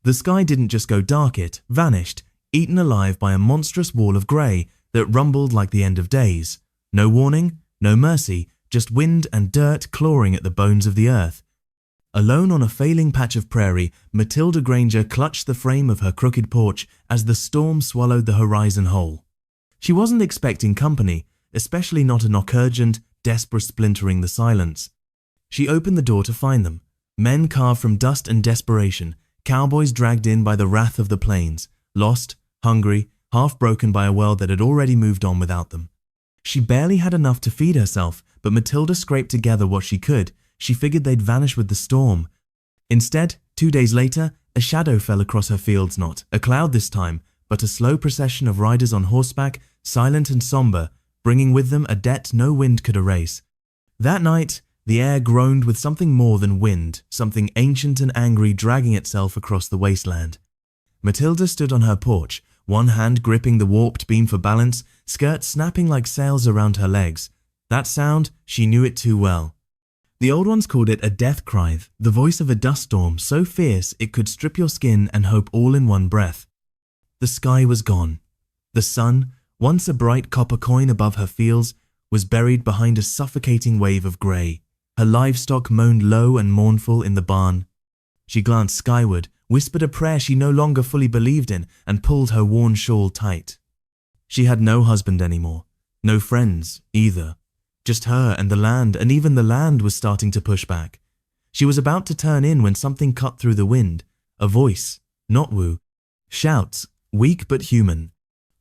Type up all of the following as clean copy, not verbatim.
The sky didn't just go dark, it vanished, eaten alive by a monstrous wall of grey that rumbled like the end of days. No warning, no mercy, just wind and dirt clawing at the bones of the earth. Alone on a failing patch of prairie, Matilda Granger clutched the frame of her crooked porch as the storm swallowed the horizon whole. She wasn't expecting company, especially not a knock urgent, desperate splintering the silence. She opened the door to find them, men carved from dust and desperation, cowboys dragged in by the wrath of the plains, lost, hungry, half broken by a world that had already moved on without them. She barely had enough to feed herself, but Matilda scraped together what she could. She figured they'd vanish with the storm. Instead, 2 days later, a shadow fell across her fields, not a cloud this time, but a slow procession of riders on horseback, silent and somber, bringing with them a debt no wind could erase. That night, the air groaned with something more than wind, something ancient and angry dragging itself across the wasteland. Matilda stood on her porch, one hand gripping the warped beam for balance, skirts snapping like sails around her legs. That sound, she knew it too well. The old ones called it a death cry, the voice of a dust storm so fierce it could strip your skin and hope all in one breath. The sky was gone. The sun, once a bright copper coin above her fields, was buried behind a suffocating wave of grey. Her livestock moaned low and mournful in the barn. She glanced skyward, whispered a prayer she no longer fully believed in, and pulled her worn shawl tight. She had no husband anymore, no friends either. Just her and the land, and even the land was starting to push back. She was about to turn in when something cut through the wind. A voice, not woo. Shouts, weak but human.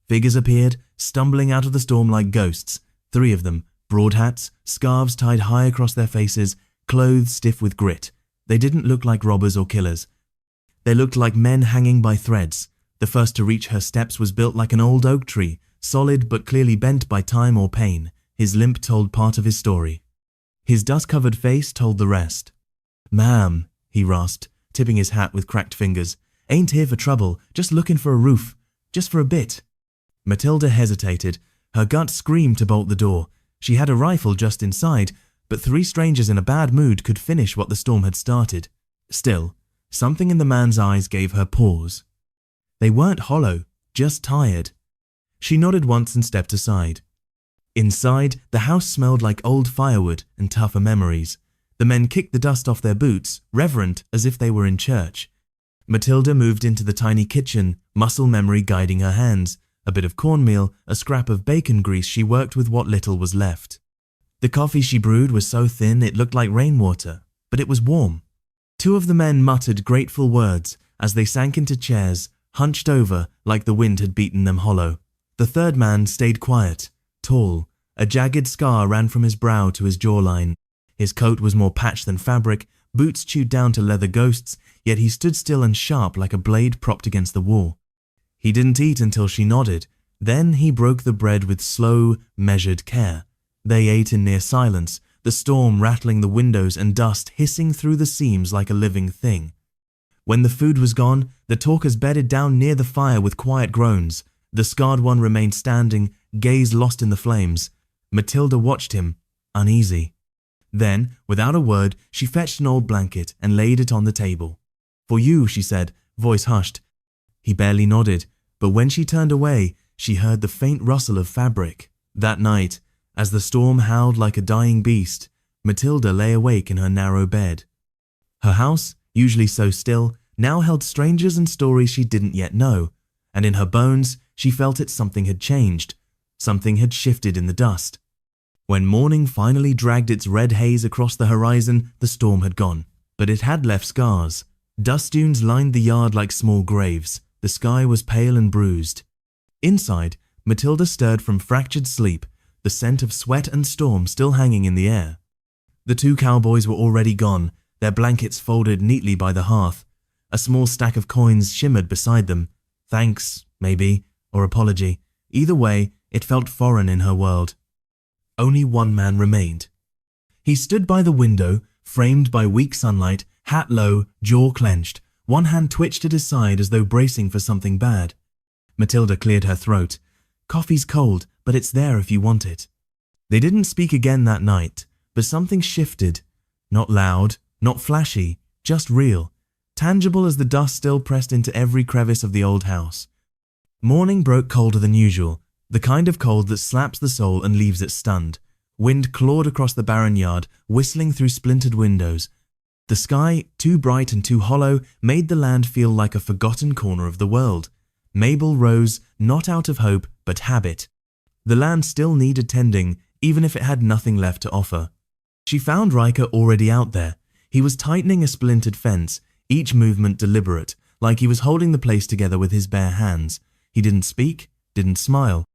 Figures appeared, stumbling out of the storm like ghosts. 3 of them, broad hats, scarves tied high across their faces, clothes stiff with grit. They didn't look like robbers or killers. They looked like men hanging by threads. The first to reach her steps was built like an old oak tree, solid but clearly bent by time or pain. His limp told part of his story. His dust-covered face told the rest. "Ma'am," he rasped, tipping his hat with cracked fingers. "Ain't here for trouble, just looking for a roof. Just for a bit." Matilda hesitated. Her gut screamed to bolt the door. She had a rifle just inside, but 3 strangers in a bad mood could finish what the storm had started. Still, something in the man's eyes gave her pause. They weren't hollow, just tired. She nodded once and stepped aside. Inside, the house smelled like old firewood and tougher memories. The men kicked the dust off their boots, reverent as if they were in church. Matilda moved into the tiny kitchen, muscle memory guiding her hands. A bit of cornmeal, a scrap of bacon grease she worked with what little was left. The coffee she brewed was so thin it looked like rainwater, but it was warm. 2 of the men muttered grateful words as they sank into chairs, hunched over like the wind had beaten them hollow. The 3rd man stayed quiet. Tall, a jagged scar ran from his brow to his jawline. His coat was more patch than fabric, boots chewed down to leather ghosts, yet he stood still and sharp like a blade propped against the wall. He didn't eat until she nodded. Then he broke the bread with slow, measured care. They ate in near silence, the storm rattling the windows and dust hissing through the seams like a living thing. When the food was gone, the talkers bedded down near the fire with quiet groans. The scarred one remained standing, gaze lost in the flames. Matilda watched him, uneasy. Then, without a word, she fetched an old blanket and laid it on the table. "For you," she said, voice hushed. He barely nodded, but when she turned away, she heard the faint rustle of fabric. That night, as the storm howled like a dying beast, Matilda lay awake in her narrow bed. Her house, usually so still, now held strangers and stories she didn't yet know, and in her bones she felt that something had changed. Something had shifted in the dust. When morning finally dragged its red haze across the horizon, the storm had gone, but it had left scars. Dust dunes lined the yard like small graves. The sky was pale and bruised. Inside, Matilda stirred from fractured sleep, the scent of sweat and storm still hanging in the air. The 2 cowboys were already gone, their blankets folded neatly by the hearth. A small stack of coins shimmered beside them. Thanks, maybe, or apology. Either way, it felt foreign in her world. Only 1 man remained. He stood by the window, framed by weak sunlight, hat low, jaw clenched. One hand twitched at his side as though bracing for something bad. Matilda cleared her throat. "Coffee's cold, but it's there if you want it." They didn't speak again that night, but something shifted. Not loud, not flashy, just real. tangible as the dust still pressed into every crevice of the old house. Morning broke colder than usual, the kind of cold that slaps the soul and leaves it stunned. Wind clawed across the barren yard, whistling through splintered windows. The sky, too bright and too hollow, made the land feel like a forgotten corner of the world. Mabel rose, not out of hope, but habit. The land still needed tending, even if it had nothing left to offer. She found Reiker already out there. He was tightening a splintered fence, each movement deliberate, like he was holding the place together with his bare hands. He didn't speak, didn't smile,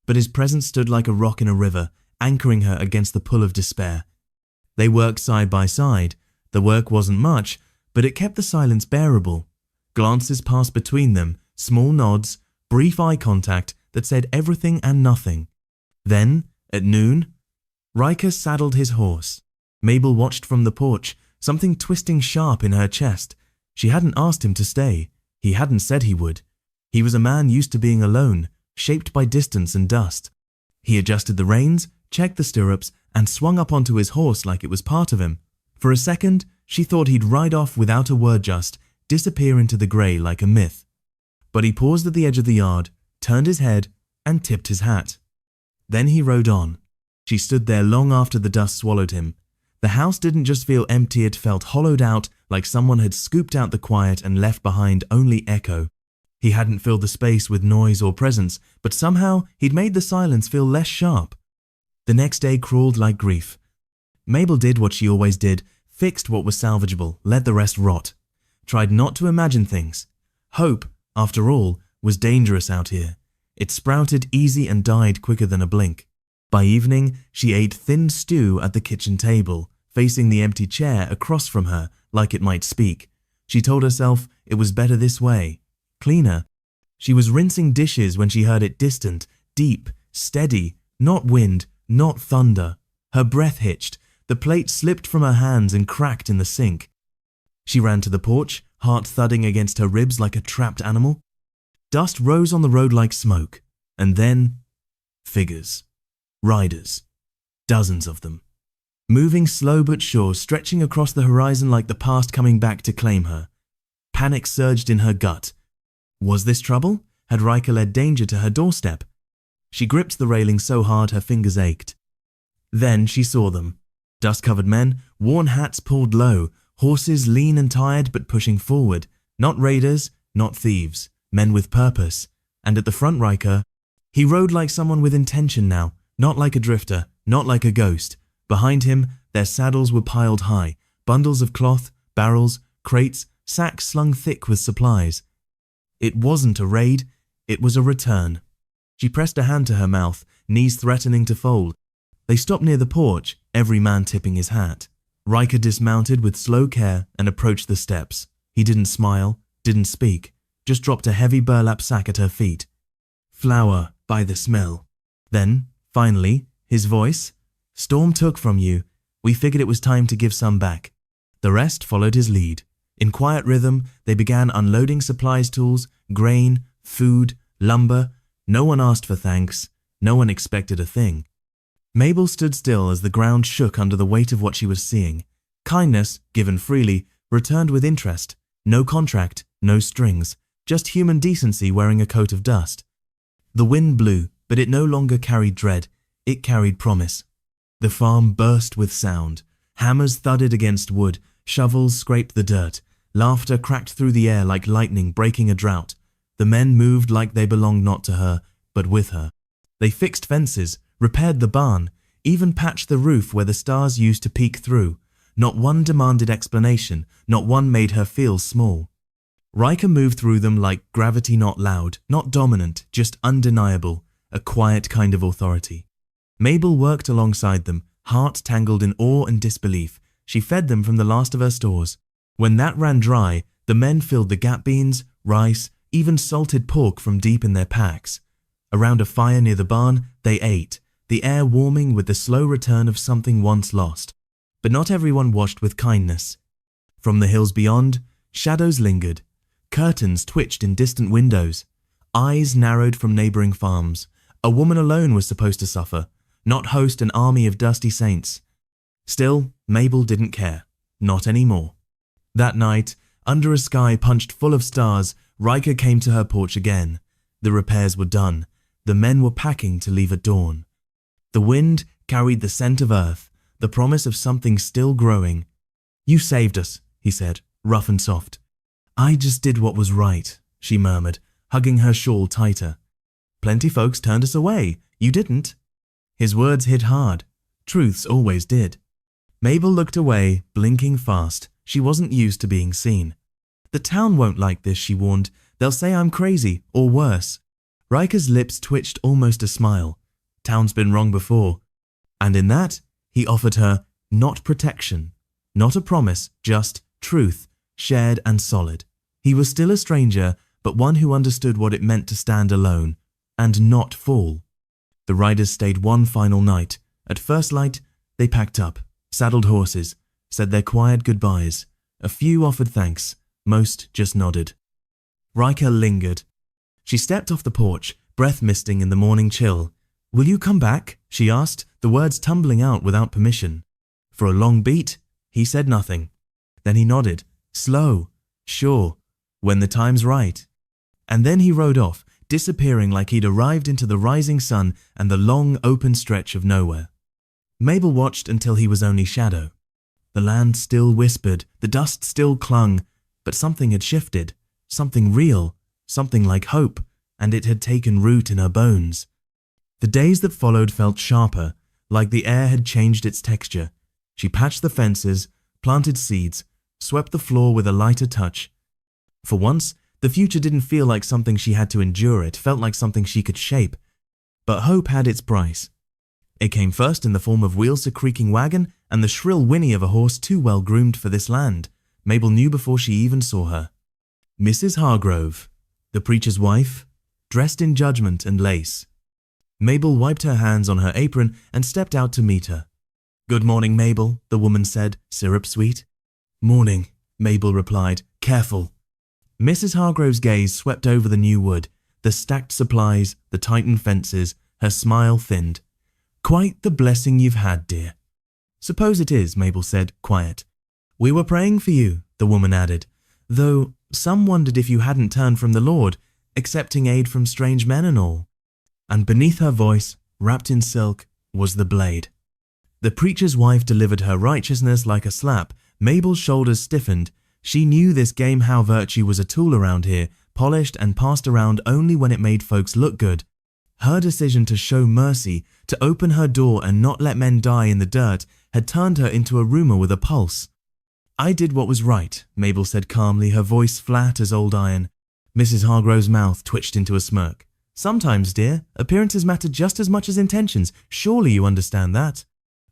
but his presence stood like a rock in a river, anchoring her against the pull of despair. They worked side by side. The work wasn't much, but it kept the silence bearable. Glances passed between them, small nods, brief eye contact that said everything and nothing. Then, at noon, Reiker saddled his horse. Mabel watched from the porch, something twisting sharp in her chest. She hadn't asked him to stay. He hadn't said he would. He was a man used to being alone, shaped by distance and dust. He adjusted the reins, checked the stirrups, and swung up onto his horse like it was part of him. For a second, she thought he'd ride off without a word, just disappear into the grey like a myth. But he paused at the edge of the yard, turned his head, and tipped his hat. Then he rode on. She stood there long after the dust swallowed him. The house didn't just feel empty, it felt hollowed out, like someone had scooped out the quiet and left behind only echo. He hadn't filled the space with noise or presence, but somehow he'd made the silence feel less sharp. The next day crawled like grief. Mabel did what she always did, fixed what was salvageable, let the rest rot. Tried not to imagine things. Hope, after all, was dangerous out here. It sprouted easy and died quicker than a blink. By evening, she ate thin stew at the kitchen table, facing the empty chair across from her like it might speak. She told herself it was better this way, cleaner. She was rinsing dishes when she heard it distant, deep, steady, not wind, not thunder. Her breath hitched. The plate slipped from her hands and cracked in the sink. She ran to the porch, heart thudding against her ribs like a trapped animal. Dust rose on the road like smoke, and then figures. Riders. Dozens of them. Moving slow but sure, stretching across the horizon like the past coming back to claim her. Panic surged in her gut. Was this trouble? Had Reiker led danger to her doorstep? She gripped the railing so hard her fingers ached. Then she saw them. Dust-covered men, worn hats pulled low, horses lean and tired but pushing forward. Not raiders, not thieves, men with purpose. And at the front, Reiker. He rode like someone with intention now. Not like a drifter, not like a ghost. Behind him, their saddles were piled high, bundles of cloth, barrels, crates, sacks slung thick with supplies. It wasn't a raid, it was a return. She pressed a hand to her mouth, knees threatening to fold. They stopped near the porch, every man tipping his hat. Reiker dismounted with slow care and approached the steps. He didn't smile, didn't speak, just dropped a heavy burlap sack at her feet. Flour, by the smell. Then, finally, his voice. Storm took from you. We figured it was time to give some back. The rest followed his lead. In quiet rhythm, they began unloading supplies tools, grain, food, lumber. No one asked for thanks. No one expected a thing. Mabel stood still as the ground shook under the weight of what she was seeing. Kindness, given freely, returned with interest. No contract, no strings, just human decency wearing a coat of dust. The wind blew, but it no longer carried dread. It carried promise. The farm burst with sound. Hammers thudded against wood. Shovels scraped the dirt. Laughter cracked through the air like lightning breaking a drought. The men moved like they belonged not to her, but with her. They fixed fences, repaired the barn, even patched the roof where the stars used to peek through. Not one demanded explanation, not one made her feel small. Reiker moved through them like gravity, not loud, not dominant, just undeniable, a quiet kind of authority. Mabel worked alongside them, heart tangled in awe and disbelief. She fed them from the last of her stores. When that ran dry, the men filled the gap beans, rice, even salted pork from deep in their packs. Around a fire near the barn, they ate, the air warming with the slow return of something once lost. But not everyone watched with kindness. From the hills beyond, shadows lingered. Curtains twitched in distant windows. Eyes narrowed from neighboring farms. A woman alone was supposed to suffer, not host an army of dusty saints. Still, Mabel didn't care. Not anymore. That night, Under a sky punched full of stars, Reiker came to her porch again. The repairs were done. The men were packing to leave at dawn. The wind carried the scent of earth, the promise of something still growing. "You saved us," he said, rough and soft. "I just did what was right," she murmured, hugging her shawl tighter. "Plenty folks turned us away. You didn't." His words hit hard. Truths always did. Mabel looked away, blinking fast. She wasn't used to being seen. "The town won't like this," she warned. "They'll say I'm crazy, or worse." Reiker's lips twitched almost a smile. Town's been wrong before. And in that, he offered her not protection, not a promise, just truth, shared and solid. He was still a stranger, but one who understood what it meant to stand alone and not fall. The riders stayed one final night. At first light, they packed up, saddled horses, said their quiet goodbyes. A few offered thanks, most just nodded. Reiker lingered. She stepped off the porch, breath misting in the morning chill. "Will you come back?" she asked, the words tumbling out without permission. For a long beat, he said nothing. Then he nodded, slow, sure, when the time's right. And then he rode off, disappearing like he'd arrived into the rising sun and the long open stretch of nowhere. Mabel watched until he was only shadow. The land still whispered, the dust still clung, but something had shifted, something real, something like hope, and it had taken root in her bones. The days that followed felt sharper, like the air had changed its texture. She patched the fences, planted seeds, swept the floor with a lighter touch. For once, the future didn't feel like something she had to endure, it felt like something she could shape. But hope had its price. It came first in the form of wheels to creaking wagon and the shrill whinny of a horse too well groomed for this land. Mabel knew before she even saw her. Mrs. Hargrove, the preacher's wife, dressed in judgment and lace. Mabel wiped her hands on her apron and stepped out to meet her. "Good morning, Mabel," the woman said, syrup sweet. "Morning," Mabel replied, "careful." Mrs. Hargrove's gaze swept over the new wood, the stacked supplies, the tightened fences, her smile thinned. "Quite the blessing you've had, dear." "Suppose it is," Mabel said, quiet. "We were praying for you," the woman added, "though some wondered if you hadn't turned from the Lord, accepting aid from strange men and all." And beneath her voice, wrapped in silk, was the blade. The preacher's wife delivered her righteousness like a slap. Mabel's shoulders stiffened. She knew this game how virtue was a tool around here, polished and passed around only when it made folks look good. Her decision to show mercy, to open her door and not let men die in the dirt, had turned her into a rumor with a pulse. "I did what was right," Mabel said calmly, her voice flat as old iron. Mrs. Hargrove's mouth twitched into a smirk. "Sometimes, dear, appearances matter just as much as intentions. Surely you understand that."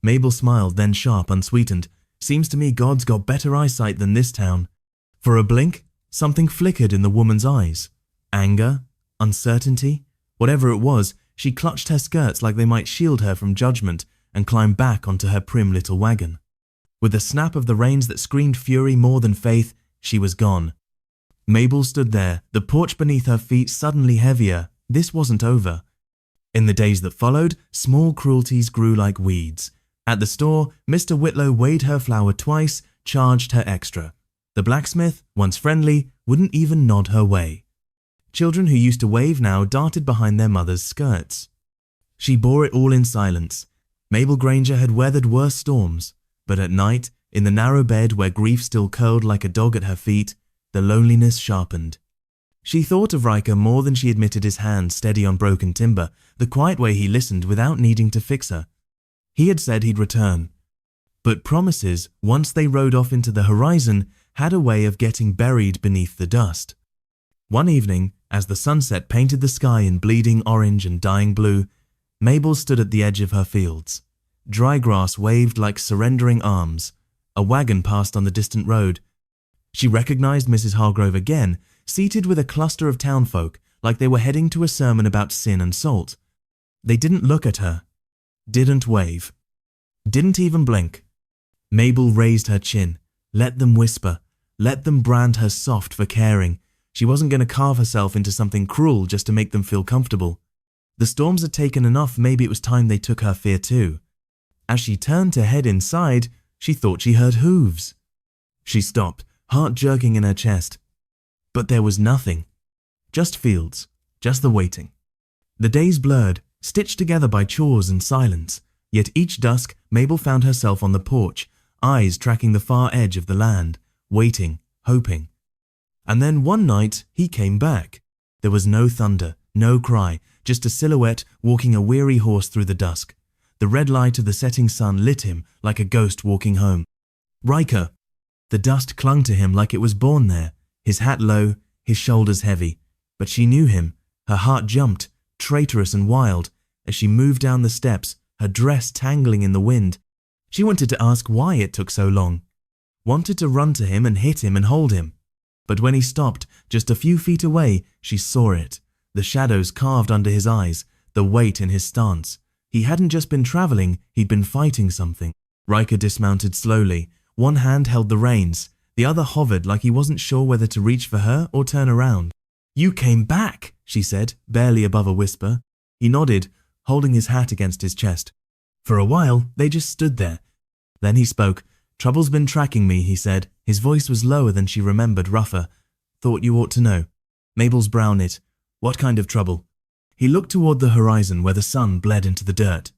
Mabel smiled, then sharp, unsweetened. "Seems to me God's got better eyesight than this town." For a blink, something flickered in the woman's eyes. Anger, uncertainty, whatever it was, she clutched her skirts like they might shield her from judgment and climbed back onto her prim little wagon. With a snap of the reins that screamed fury more than faith, she was gone. Mabel stood there, the porch beneath her feet suddenly heavier. This wasn't over. In the days that followed, small cruelties grew like weeds. At the store, Mr. Whitlow weighed her flour twice, charged her extra. The blacksmith, once friendly, wouldn't even nod her way. Children who used to wave now darted behind their mothers' skirts. She bore it all in silence. Mabel Granger had weathered worse storms, but at night, in the narrow bed where grief still curled like a dog at her feet, the loneliness sharpened. She thought of Reiker more than she admitted his hand steady on broken timber, the quiet way he listened without needing to fix her. He had said he'd return. But promises, once they rode off into the horizon, had a way of getting buried beneath the dust. One evening, as the sunset painted the sky in bleeding orange and dying blue, Mabel stood at the edge of her fields. Dry grass waved like surrendering arms. A wagon passed on the distant road. She recognized Mrs. Hargrove again, seated with a cluster of townfolk, like they were heading to a sermon about sin and salt. They didn't look at her, didn't wave, didn't even blink. Mabel raised her chin, let them whisper, let them brand her soft for caring. She wasn't going to carve herself into something cruel just to make them feel comfortable. The storms had taken enough, maybe it was time they took her fear too. As she turned to head inside, she thought she heard hooves. She stopped, heart jerking in her chest. But there was nothing. Just fields, just the waiting. The days blurred, stitched together by chores and silence, yet each dusk Mabel found herself on the porch, eyes tracking the far edge of the land, waiting, hoping. And then one night he came back. There was no thunder, no cry, just a silhouette walking a weary horse through the dusk. The red light of the setting sun lit him like a ghost walking home. Reiker! The dust clung to him like it was born there, his hat low, his shoulders heavy. But she knew him. Her heart jumped, traitorous and wild, as she moved down the steps, her dress tangling in the wind. She wanted to ask why it took so long. Wanted to run to him and hit him and hold him. But when he stopped, just a few feet away, she saw it. The shadows carved under his eyes, the weight in his stance. He hadn't just been traveling, he'd been fighting something. Reiker dismounted slowly. One hand held the reins. The other hovered like he wasn't sure whether to reach for her or turn around. "You came back," she said, barely above a whisper. He nodded, holding his hat against his chest. For a while, they just stood there. Then he spoke. "Trouble's been tracking me," he said. His voice was lower than she remembered, rougher. "Thought you ought to know." Mabel's brow knit. "What kind of trouble?" He looked toward the horizon where the sun bled into the dirt.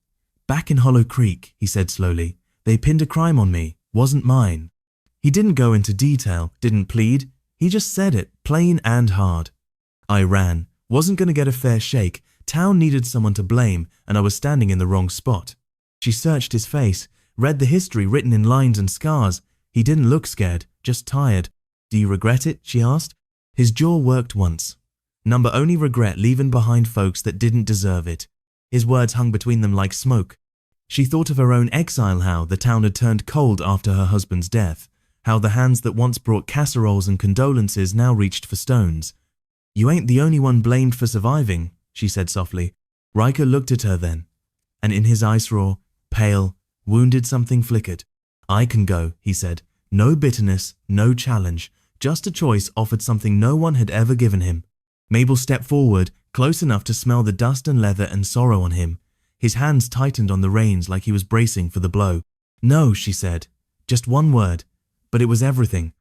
"Back in Hollow Creek," he said slowly. "They pinned a crime on me. Wasn't mine." He didn't go into detail, didn't plead. He just said it, plain and hard. "I ran. Wasn't going to get a fair shake. Town needed someone to blame, and I was standing in the wrong spot." She searched his face, read the history written in lines and scars. He didn't look scared, just tired. "Do you regret it?" she asked. His jaw worked once. Number only regret leaving behind folks that didn't deserve it. His words hung between them like smoke. She thought of her own exile, how the town had turned cold after her husband's death, how the hands that once brought casseroles and condolences now reached for stones. "You ain't the only one blamed for surviving," she said softly. Reiker looked at her then, and in his ice raw, pale, wounded something flickered. "I can go," he said. No bitterness, no challenge, just a choice offered something no one had ever given him. Mabel stepped forward, close enough to smell the dust and leather and sorrow on him. His hands tightened on the reins like he was bracing for the blow. "No," she said. Just one word, but it was everything.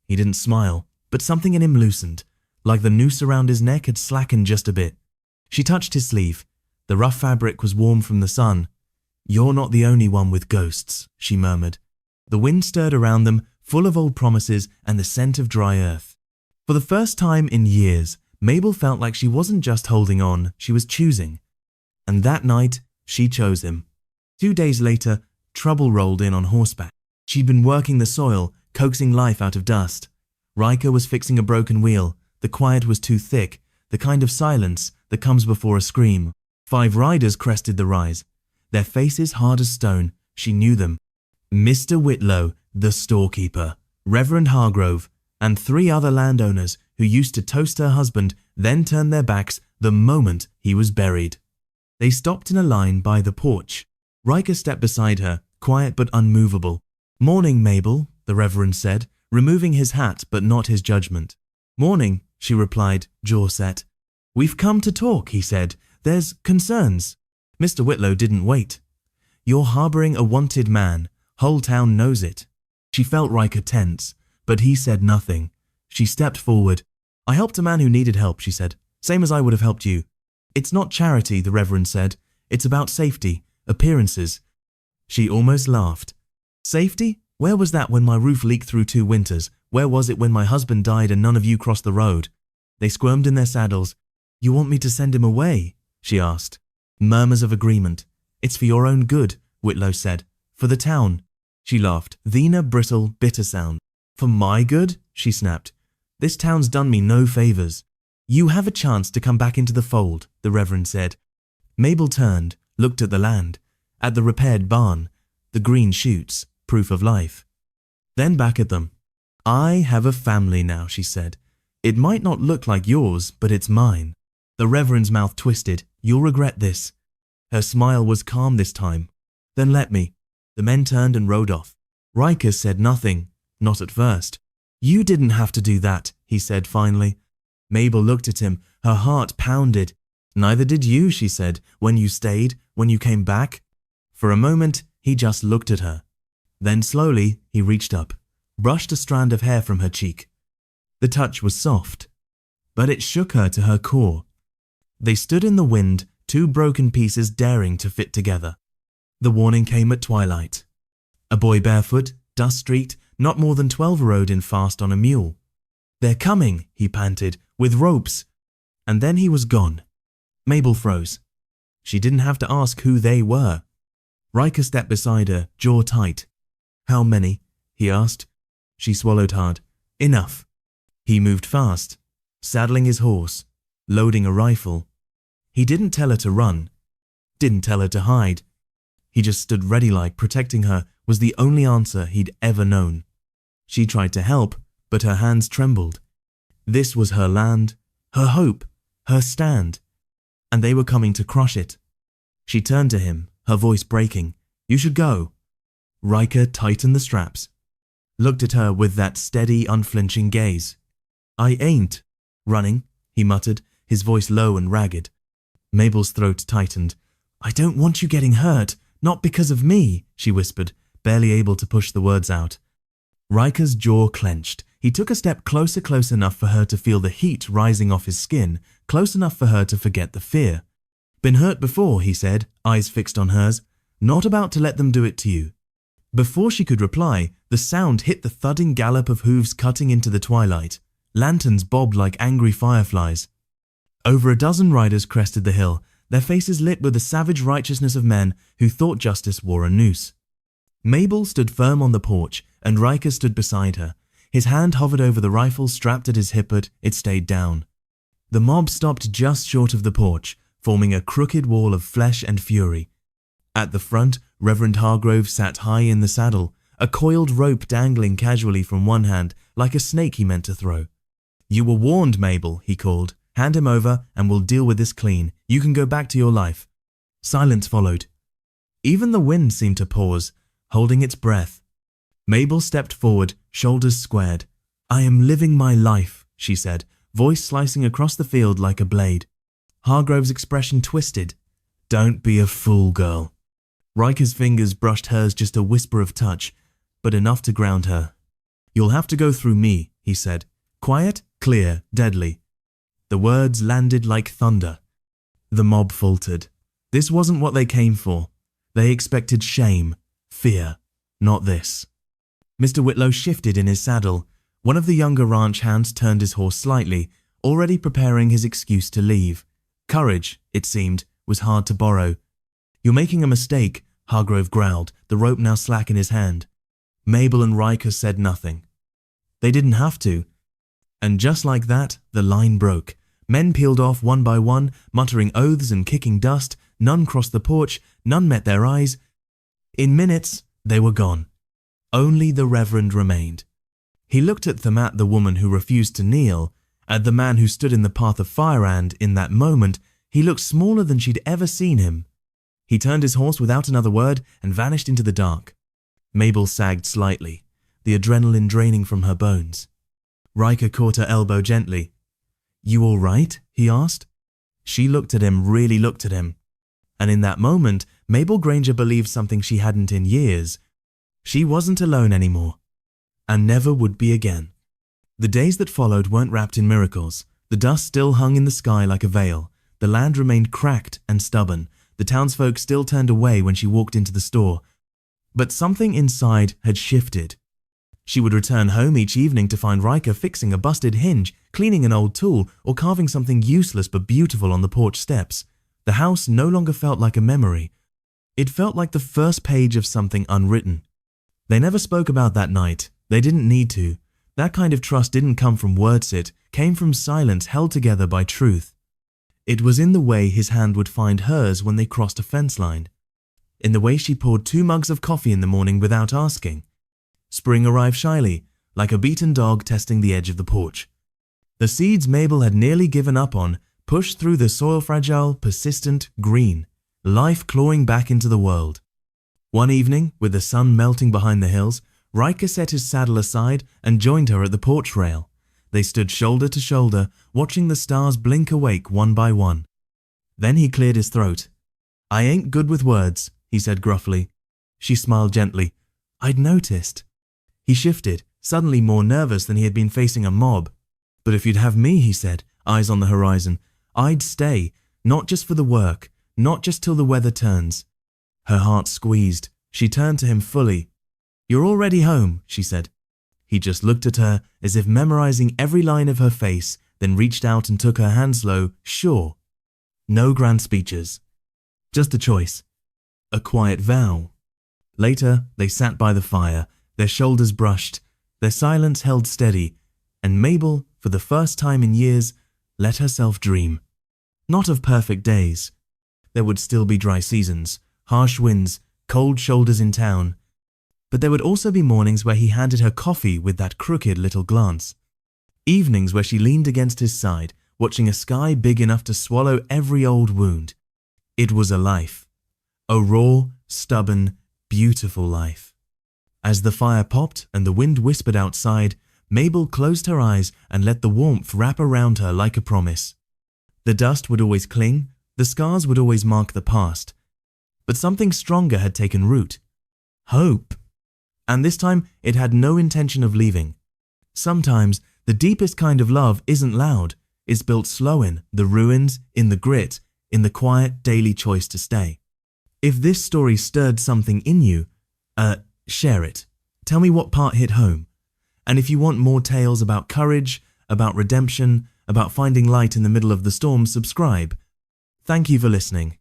He didn't smile, but something in him loosened, like the noose around his neck had slackened just a bit. She touched his sleeve. The rough fabric was warm from the sun. "You're not the only one with ghosts," she murmured. The wind stirred around them, full of old promises and the scent of dry earth. For the first time in years, Mabel felt like she wasn't just holding on, she was choosing. And that night, she chose him. 2 days later, trouble rolled in on horseback. She'd been working the soil, coaxing life out of dust. Reiker was fixing a broken wheel. The quiet was too thick, the kind of silence that comes before a scream. 5 riders crested the rise, their faces hard as stone. She knew them. Mr. Whitlow, the storekeeper, Reverend Hargrove, and 3 other landowners who used to toast her husband, then turned their backs the moment he was buried. They stopped in a line by the porch. Reiker stepped beside her, quiet but unmovable. "Morning, Mabel," the Reverend said, removing his hat but not his judgment. "Morning," she replied, jaw set. "We've come to talk," he said. "There's concerns." Mr. Whitlow didn't wait. "You're harboring a wanted man. Whole town knows it." She felt Reiker tense, but he said nothing. She stepped forward. "I helped a man who needed help," she said. "Same as I would have helped you." "It's not charity," the Reverend said. "It's about safety, appearances." She almost laughed. "Safety? Where was that when my roof leaked through 2 winters? Where was it when my husband died and none of you crossed the road?" They squirmed in their saddles. "You want me to send him away?" she asked. Murmurs of agreement. "It's for your own good," Whitlow said. "For the town." She laughed, Vena brittle, bitter sound. "For my good?" she snapped. "This town's done me no favors." "You have a chance to come back into the fold," the Reverend said. Mabel turned, looked at the land, at the repaired barn, the green shoots, proof of life. Then back at them. "I have a family now," she said. "It might not look like yours, but it's mine." The Reverend's mouth twisted. "You'll regret this." Her smile was calm this time. "Then let me." The men turned and rode off. Reiker said nothing, not at first. "You didn't have to do that," he said finally. Mabel looked at him, her heart pounded. "Neither did you," she said, "when you stayed, when you came back." For a moment, he just looked at her. Then slowly, he reached up. brushed a strand of hair from her cheek. The touch was soft, but it shook her to her core. They stood in the wind, two broken pieces daring to fit together. The warning came at twilight. A boy barefoot, dust-streaked, not more than 12 rode in fast on a mule. "They're coming," he panted, "with ropes." And then he was gone. Mabel froze. She didn't have to ask who they were. Reiker stepped beside her, jaw tight. "How many?" he asked. She swallowed hard. "Enough." He moved fast, saddling his horse, loading a rifle. He didn't tell her to run, didn't tell her to hide. He just stood ready, like protecting her was the only answer he'd ever known. She tried to help, but her hands trembled. This was her land, her hope, her stand, and they were coming to crush it. She turned to him, her voice breaking. "You should go." Reiker tightened the straps, looked at her with that steady, unflinching gaze. "I ain't running," he muttered, his voice low and ragged. Mabel's throat tightened. "I don't want you getting hurt, not because of me," she whispered, barely able to push the words out. Reiker's jaw clenched. He took a step close enough for her to feel the heat rising off his skin, close enough for her to forget the fear. "Been hurt before," he said, eyes fixed on hers. "Not about to let them do it to you." Before she could reply, the sound hit the thudding gallop of hooves cutting into the twilight. Lanterns bobbed like angry fireflies. Over a dozen riders crested the hill, their faces lit with the savage righteousness of men who thought justice wore a noose. Mabel stood firm on the porch, and Reiker stood beside her. His hand hovered over the rifle strapped at his hip, but it stayed down. The mob stopped just short of the porch, forming a crooked wall of flesh and fury. At the front, Reverend Hargrove sat high in the saddle, a coiled rope dangling casually from one hand, like a snake he meant to throw. "You were warned, Mabel," he called. "Hand him over, and we'll deal with this clean. You can go back to your life." Silence followed. Even the wind seemed to pause, holding its breath. Mabel stepped forward, shoulders squared. "I am living my life," she said, voice slicing across the field like a blade. Hargrove's expression twisted. "Don't be a fool, girl." Reiker's fingers brushed hers, just a whisper of touch, but enough to ground her. "You'll have to go through me," he said. Quiet, clear, deadly. The words landed like thunder. The mob faltered. This wasn't what they came for. They expected shame, fear, not this. Mr. Whitlow shifted in his saddle. One of the younger ranch hands turned his horse slightly, already preparing his excuse to leave. Courage, it seemed, was hard to borrow. "You're making a mistake," Hargrove growled, the rope now slack in his hand. Mabel and Reiker said nothing. They didn't have to. And just like that, the line broke. Men peeled off one by one, muttering oaths and kicking dust. None crossed the porch, none met their eyes. In minutes, they were gone. Only the Reverend remained. He looked at Th.is, the woman who refused to kneel, at the man who stood in the path of fire, and, in that moment, he looked smaller than she'd ever seen him. He turned his horse without another word and vanished into the dark. Mabel sagged slightly, the adrenaline draining from her bones. Reiker caught her elbow gently. "You all right?" he asked. She looked at him, really looked at him. And in that moment, Mabel Granger believed something she hadn't in years. She wasn't alone anymore, and never would be again. The days that followed weren't wrapped in miracles. The dust still hung in the sky like a veil. The land remained cracked and stubborn. The townsfolk still turned away when she walked into the store. But something inside had shifted. She would return home each evening to find Reiker fixing a busted hinge, cleaning an old tool, or carving something useless but beautiful on the porch steps. The house no longer felt like a memory. It felt like the first page of something unwritten. They never spoke about that night. They didn't need to. That kind of trust didn't come from words, it came from silence held together by truth. It was in the way his hand would find hers when they crossed a fence line. In the way she poured 2 mugs of coffee in the morning without asking. Spring arrived shyly, like a beaten dog testing the edge of the porch. The seeds Mabel had nearly given up on pushed through the soil-fragile, persistent green, life clawing back into the world. One evening, with the sun melting behind the hills, Reiker set his saddle aside and joined her at the porch rail. They stood shoulder to shoulder, watching the stars blink awake one by one. Then he cleared his throat. "I ain't good with words," he said gruffly. She smiled gently. "I'd noticed." He shifted, suddenly more nervous than he had been facing a mob. "But if you'd have me," he said, eyes on the horizon, "I'd stay, not just for the work, not just till the weather turns." Her heart squeezed. She turned to him fully. "You're already home," she said. He just looked at her as if memorizing every line of her face, then reached out and took her hand slow. "Sure." No grand speeches. Just a choice. A quiet vow. Later, they sat by the fire, their shoulders brushed, their silence held steady, and Mabel, for the first time in years, let herself dream. Not of perfect days. There would still be dry seasons, harsh winds, cold shoulders in town. But there would also be mornings where he handed her coffee with that crooked little glance. Evenings where she leaned against his side, watching a sky big enough to swallow every old wound. It was a life. A raw, stubborn, beautiful life. As the fire popped and the wind whispered outside, Mabel closed her eyes and let the warmth wrap around her like a promise. The dust would always cling, the scars would always mark the past. But something stronger had taken root. Hope. And this time it had no intention of leaving. Sometimes the deepest kind of love isn't loud. It's built slow in the ruins, in the grit, in the quiet daily choice to stay. If this story stirred something in you, share it. Tell me what part hit home. And if you want more tales about courage, about redemption, about finding light in the middle of the storm, subscribe. Thank you for listening.